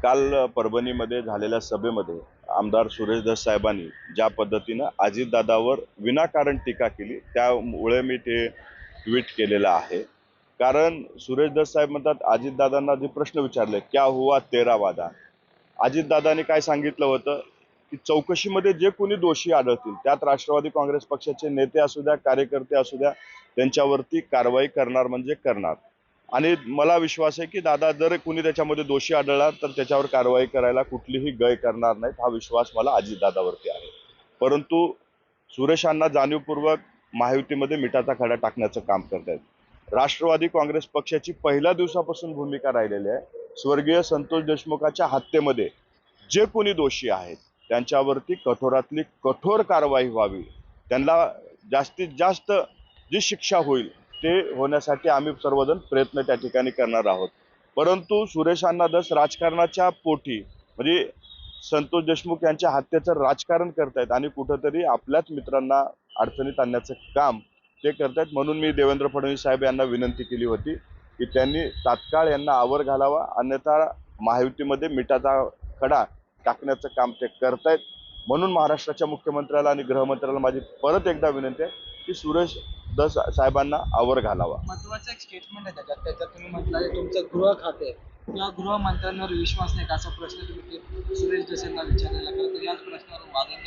काल परभणीमध्ये झालेल्या सभेमध्ये आमदार सुरेश धस साहेबांनी ज्या पद्धतीनं अजितदादावर विनाकारण टीका केली, त्यामुळे मी ते ट्विट केलेलं आहे. कारण सुरेश धस साहेब म्हणतात, अजितदादांना जे प्रश्न विचारले, क्या हुआ तेरा वादा. अजितदादांनी काय सांगितलं होतं की चौकशीमध्ये जे कोणी दोषी आढळतील, त्यात राष्ट्रवादी काँग्रेस पक्षाचे नेते असू द्या, कार्यकर्ते असू द्या, त्यांच्यावरती कारवाई करणार म्हणजे करणार. आणि मला विश्वास आहे की दादा जर कोणी त्याच्यामध्ये दोषी आढळला तर त्याच्यावर कारवाई करायला कुठलीही गय करणार नाहीत, हा विश्वास मला अजितदादावरती आहे. परंतु सुरेश अण्णा जाणीवपूर्वक महायुतीमध्ये मिठाचा खडा टाकण्याचं काम करतायत. राष्ट्रवादी काँग्रेस पक्षाची पहिल्या दिवसापासून भूमिका राहिलेली आहे, स्वर्गीय संतोष देशमुखाच्या हत्येमध्ये जे कोणी दोषी आहेत त्यांच्यावरती कठोरातली कठोर कारवाई व्हावी, त्यांना जास्तीत जास्त जी शिक्षा होईल ते होण्यासाठी आम्ही सर्वजण प्रयत्न त्या ठिकाणी करणार आहोत. परंतु सुरेश अण्णा धस राजकारणाच्या पोटी म्हणजे संतोष देशमुख यांच्या हत्येचं राजकारण करतायत आणि कुठंतरी आपल्याच मित्रांना अडचणीत आणण्याचं काम ते करतायत. म्हणून मी देवेंद्र फडणवीस साहेब यांना विनंती केली होती की त्यांनी तात्काळ यांना आवर घालावा, अन्यथा महायुतीमध्ये मिठाचा खडा टाकण्याचं काम ते करतायत. म्हणून महाराष्ट्राच्या मुख्यमंत्र्याला आणि गृहमंत्र्याला माझी परत एकदा विनंती आहे की सुरेश धस साहेबांना आवर घालावा. महत्वाचं एक स्टेटमेंट आहे त्याच्यात तुम्ही म्हटलं तुमचं गृह खाते किंवा गृहमंत्र्यांवर विश्वास नाही का, असा प्रश्न तुम्ही सुरेश धस यांना विचारलेला. तर याच प्रश्नावर वादंग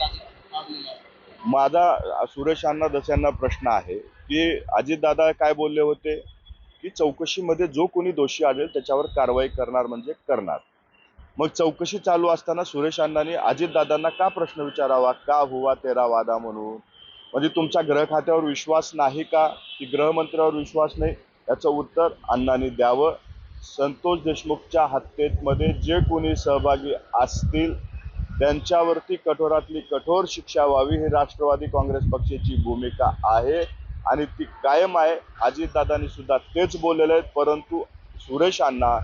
लावलेला आहे. माझा सुरेश अण्णा धस यांना प्रश्न आहे की अजितदादा काय बोलले होते की चौकशीमध्ये जो कोणी दोषी आढळेल त्याच्यावर कारवाई करणार म्हणजे करणार. मग चौकशी चालू असताना सुरेश अण्णांनी अजितदादांना का प्रश्न विचारावा, का हुआ तेरा वादा म्हणून. म्हणजे तुमच्या गृह खात्यावर विश्वास नाही का, की गृहमंत्र्यावर विश्वास नाही, याचं उत्तर अण्णांनी द्यावं. संतोष देशमुखच्या हत्येमध्ये जे कोणी सहभागी असतील त्यांच्यावरती कठोरातली कठोर शिक्षा व्हावी, ही राष्ट्रवादी काँग्रेस पक्षाची भूमिका आहे आणि ती कायम आहे. अजितदादांनी सुद्धा तेच बोललेले आहेत, परंतु सुरेश अण्णा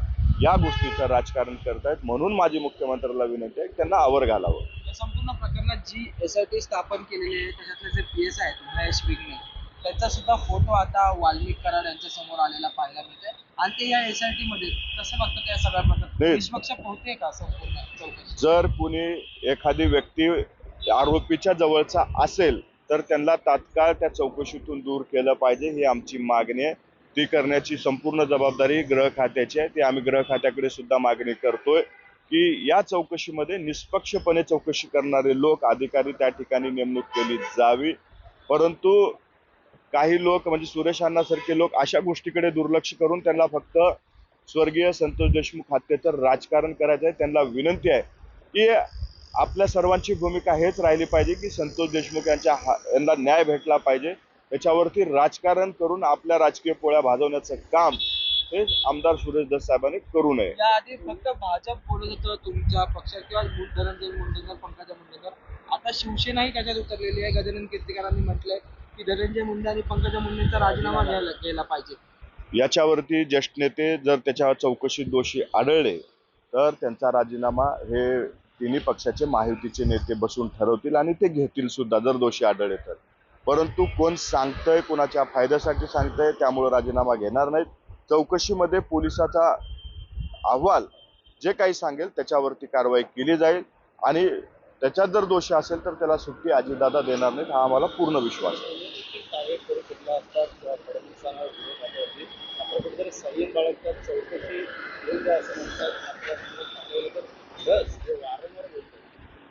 या गोष्टीचं राजकारण करतायत. म्हणून माझी मुख्यमंत्र्याला विनंती आहे त्यांना आवर घालावं. या संपूर्ण प्रकरणात जी SIT स्थापन केलेली आहे त्याच्यातले जे PS आहेत महेश विघ्ने, त्याचा सुद्धा फोटो आता वाल्मिक कराड यांच्या समोर आलेला पाहायला मिळतोय. आणि ते या SIT मध्ये कसं बघतात या सगळ्या प्रकरणात निष्पक्ष पोहते का संपूर्ण चौकशी. जर कुणी एखादी व्यक्ती आरोपीच्या जवळचा असेल तर त्यांना तात्काळ त्या चौकशीतून दूर केलं पाहिजे, ही आमची मागणी आहे. ती करण्याची संपूर्ण जबाबदारी गृह खात्याची आहे. ती आम्ही गृह खात्याकडे सुद्धा मागणी करतोय की या चौकशीमध्ये निष्पक्षपणे चौकशी करणारे लोक, अधिकारी त्या ठिकाणी नेमणूक केली जावी. परंतु काही लोक म्हणजे सुरेश अण्णासारखे लोक अशा गोष्टीकडे दुर्लक्ष करून त्यांना फक्त स्वर्गीय संतोष देशमुख हत्येचं राजकारण करायचं आहे. त्यांना विनंती आहे की आपल्या सर्वांची भूमिका हेच राहिली पाहिजे की संतोष देशमुख यांना न्याय भेटला पाहिजे. त्याच्यावरती राजकारण करून आपल्या राजकीय पोळ्या भाजवण्याचं काम हे आमदार सुरेश धस साहेबांनी करू नये. याआधी फक्त भाजप बोलत होतं तुमच्या पक्षात किंवा धनंजय मुंडेंवर, पंकजा मुंडेंवर. आता शिवसेनाही त्याच्यात उतरलेली आहे. गजानन कीर्तिकरांनी म्हटलंय की धनंजय मुंडे आणि पंकजा मुंडेंचा राजीनामा घ्यायला पाहिजे. याच्यावरती ज्येष्ठ नेते जर त्याच्या चौकशीत दोषी आढळले तर त्यांचा राजीनामा हे तिन्ही पक्षाचे महायुतीचे नेते बसून ठरवतील आणि ते घेतील सुद्धा जर दोषी आढळले तर. परंतु कोण सांगतंय, कोणाच्या फायद्यासाठी सांगतंय, त्यामुळे राजीनामा घेणार नाहीत. चौकशीमध्ये पोलिसाचा अहवाल जे काही सांगेल त्याच्यावरती कारवाई केली जाईल आणि त्याच्यात जर दोषी असेल तर त्याला सुट्टी अजितदादा देणार नाहीत, हा आम्हाला पूर्ण विश्वास आहे.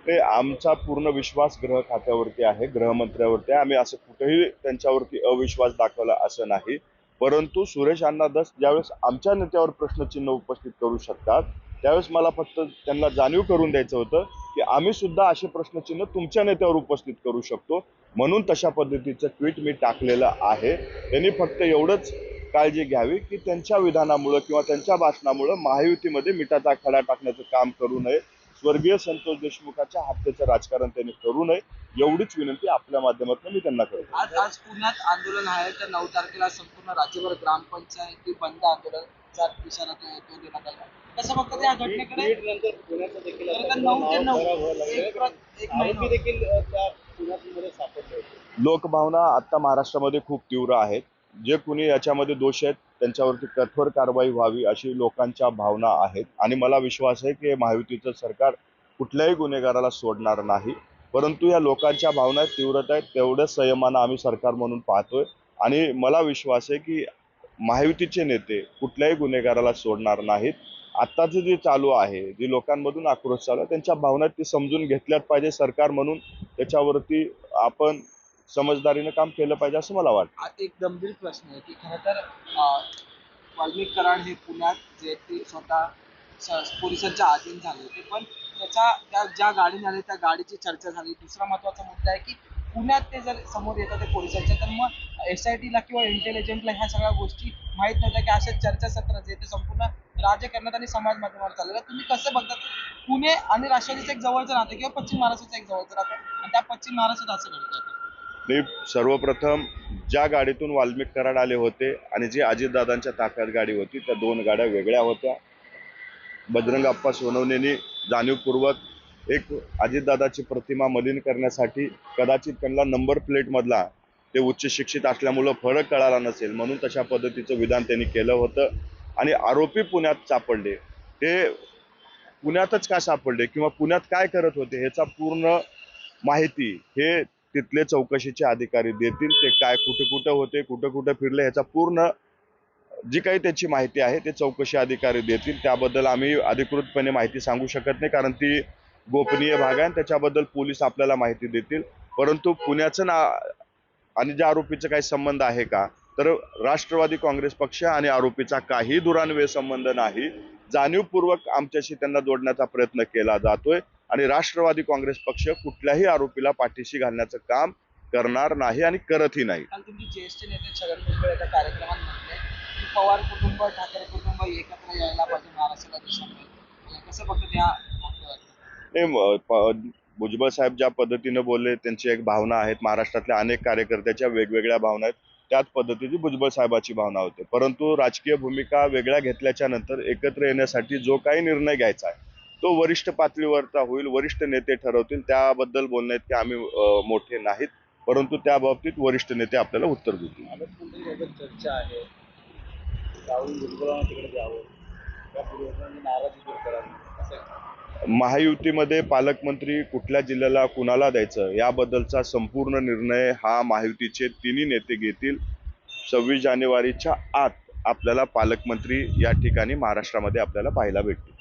ते आमचा पूर्ण विश्वास गृह खात्यावरती आहे, गृहमंत्र्यावरती आहे. आम्ही असं कुठेही त्यांच्यावरती अविश्वास दाखवला असं नाही. परंतु सुरेश अण्णा धस ज्यावेळेस आमच्या नेत्यावर प्रश्नचिन्ह उपस्थित करू शकतात त्यावेळेस मला फक्त त्यांना जाणीव करून द्यायचं होतं की आम्ही सुद्धा असे प्रश्नचिन्ह तुमच्या नेत्यावर उपस्थित करू शकतो. म्हणून तशा पद्धतीचं ट्विट मी टाकलेलं आहे. त्यांनी फक्त एवढंच काळजी घ्यावी की त्यांच्या विधानामुळं किंवा त्यांच्या भाषणामुळं महायुतीमध्ये मिठाचा खडा टाकण्याचं काम करू नये, स्वर्गीय संतोष देशमुखाच्या हत्येचं राजकारण त्यांनी करू नये, एवढीच विनंती आपल्या माध्यमातून मी त्यांना करतो. आज पुण्यात आंदोलन आहे तर 9 तारखेला संपूर्ण राज्यभर ग्रामपंचायती बंद आंदोलनाचा इशारा देण्यात आला. कसं बघतात या घटनेकडे. नंतर पुण्याचं देखील 9 ते 9 देखील त्या पुण्यामध्ये सापडले होते. लोकभावना आता महाराष्ट्रामध्ये खूप तीव्र आहेत. जे कुणी याच्यामध्ये दोष आहेत त्यांच्यावरती कठोर कारवाई व्हावी अशी लोकांच्या भावना आहेत. आणि मला विश्वास आहे की महायुतीचं सरकार कुठल्याही गुन्हेगाराला सोडणार नाही. परंतु या लोकांच्या भावना तीव्रता आहेत, तेवढ्याच संयमानं आम्ही सरकार म्हणून पाहतोय. आणि मला विश्वास आहे की महायुतीचे नेते कुठल्याही गुन्हेगाराला सोडणार नाहीत. आत्ताचं जे चालू आहे, जे लोकांमधून आक्रोश चालू आहे, त्यांच्या भावना ती समजून घेतल्याच पाहिजे. सरकार म्हणून त्याच्यावरती आपण समजदारीनं काम केलं पाहिजे असं मला वाटतं. आता एक गंभीर प्रश्न आहे की खरं तर वाल्मिक कराड हे पुण्यात जे ते स्वतः पोलिसांच्या अधीन झाले होते, पण त्या ज्या गाडीने आले त्या गाडीची चर्चा झाली. दुसरा महत्त्वाचा मुद्दा आहे की पुण्यात ते जर समोर येतात ते पोलिसांच्या, तर मग SITला किंवा इंटेलिजन्सला ह्या सगळ्या गोष्टी माहीत नव्हत्या की अशा चर्चासत्र जे ते संपूर्ण राजकारणात आणि समाज माध्यमावर चाललेलं. तुम्ही कसं बघतात पुणे आणि राष्ट्रवादीचं एक जवळचं नातं किंवा पश्चिम महाराष्ट्राचं एक जवळचं नातं, आणि त्या पश्चिम महाराष्ट्रात असं घडतं? मी सर्वप्रथम ज्या गाडीतून वाल्मिक कराड आले होते आणि जी अजितदादांच्या ताफ्यात गाडी होती, त्या 2 गाड्या वेगळ्या होत्या. बजरंग अप्पा सोनवणेंनी जाणीवपूर्वक एक अजितदादाची प्रतिमा मलिन करण्यासाठी कदाचित त्यांना नंबर प्लेटमधला ते उच्च शिक्षित असल्यामुळं फरक कळाला नसेल म्हणून तशा पद्धतीचं विधान त्यांनी केलं होतं. आणि आरोपी पुण्यात सापडले, ते पुण्यातच का सापडले किंवा पुण्यात काय करत होते ह्याचा पूर्ण माहिती हे तिथले चौकशीचे अधिकारी देतील. ते काय कुठे कुठे होते, कुठे कुठे फिरले, ह्याचा पूर्ण जी काही त्याची माहिती आहे ते चौकशी अधिकारी देतील. त्याबद्दल आम्ही अधिकृतपणे माहिती सांगू शकत नाही, कारण ती गोपनीय भाग आहे आणि त्याच्याबद्दल पोलीस आपल्याला माहिती देतील. परंतु पुण्याचं आणि ज्या आरोपीचा काही संबंध आहे का, तर राष्ट्रवादी काँग्रेस पक्ष आणि आरोपीचा काही दुरान्वय संबंध नाही. जाणीवपूर्वक आमच्याशी त्यांना जोडण्याचा प्रयत्न केला जातोय आणि राष्ट्रवादी काँग्रेस पक्ष कुठल्याही आरोपीला पाठीशी घालण्याचं काम करणार नाही आणि करतही नाही. काल तुमचे ज्येष्ठ नेते छगन भुजबळ एका कार्यक्रमात म्हटले की पवार कुटुंब ठाकरे कुटुंब एकत्र यायला पाहिजे महाराष्ट्राला दिशामध्ये. कसं बघतात या भुजबळ साहेब ज्या पद्धतीने बोलले, त्यांची एक भावना आहेत. महाराष्ट्रातल्या अनेक कार्यकर्त्याच्या वेगवेगळ्या भावना आहेत. त्याच पद्धतीची भुजबळ साहेबाची भावना होती. परंतु राजकीय भूमिका वेगळ्या घेतल्याच्या नंतर एकत्र येण्यासाठी जो काही निर्णय घ्यायचा आहे तो वरिष्ठ पातळीवरचा होईल. वरिष्ठ नेते ठरवतील. त्याबद्दल बोलण्यात की आम्ही मोठे नाहीत, परंतु त्या बाबतीत वरिष्ठ नेते आपल्याला उत्तर देतील. अनेक चर्चा आहे, राहुल भुजबळांना तिकडे द्यावं, त्या पूर्वजांनी नाराजी दूर करावी, असं महायुतीमध्ये पालकमंत्री कुठल्या जिल्ह्याला कुणाला द्यायचं याबद्दलचा संपूर्ण निर्णय हा महायुतीचे तिन्ही नेते घेतील. 26 जानेवारीच्या आत आपल्याला पालकमंत्री या ठिकाणी महाराष्ट्रामध्ये आपल्याला पाहायला भेटतील.